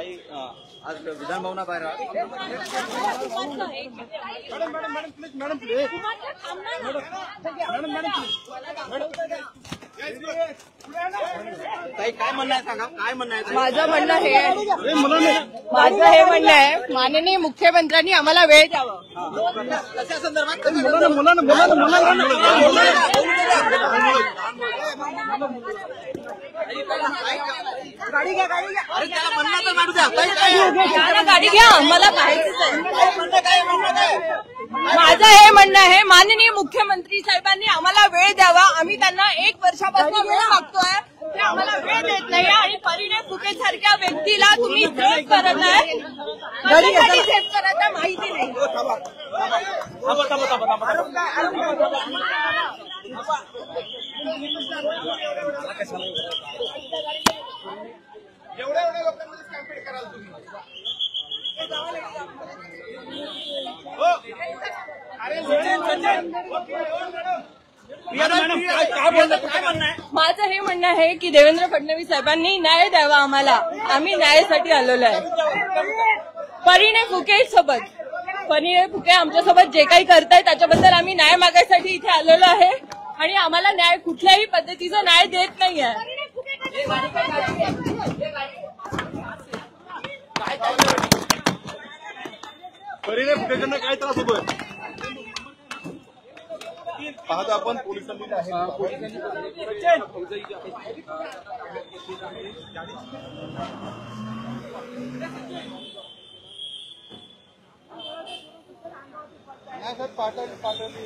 ताई आज विधान भवनाबाहेर ताई काय म्हणणं आहे सांगा, काय म्हणणं आहे? माझं म्हणणं आहे माननीय मुख्यमंत्र्यांनी आम्हाला वेळ द्यावा. कशा संदर्भात? गाडी घ्या. अरे त्याला म्हणणं तर मांडू द्या. गाडी घ्या, मला पाहायचंच आहे. माझं हे म्हणणं आहे माननीय मुख्यमंत्री साहेबांनी आम्हाला वेळ द्यावा. आम्ही त्यांना 1 वर्षापासून वेळ मागतोय, ते आम्हाला वेळ देत नाही. आणि परिणय फुके सारख्या व्यक्तीला तुम्ही सेफ करत आहे, कशासाठी सेफ करत आहे माहिती नाही. एवढ्या लोकांमध्ये कॅम्पेन कराल तुम्ही? माझं हे म्हणणं आहे की देवेंद्र फडणवीस साहेबांनी न्याय द्यावा आम्हाला. आम्ही न्यायासाठी आलेलो आहे. परिणय फुके आमच्यासोबत जे काही करतायत त्याच्याबद्दल आम्ही न्याय मागायसाठी इथे आलेलो आहे. आणि आम्हाला न्याय कुठल्याही पद्धतीचा न्याय देत नाहीये. परिणय फुकेंना काय त्रास होतोय पाहतो आपण. पोलिसांनी पाठवली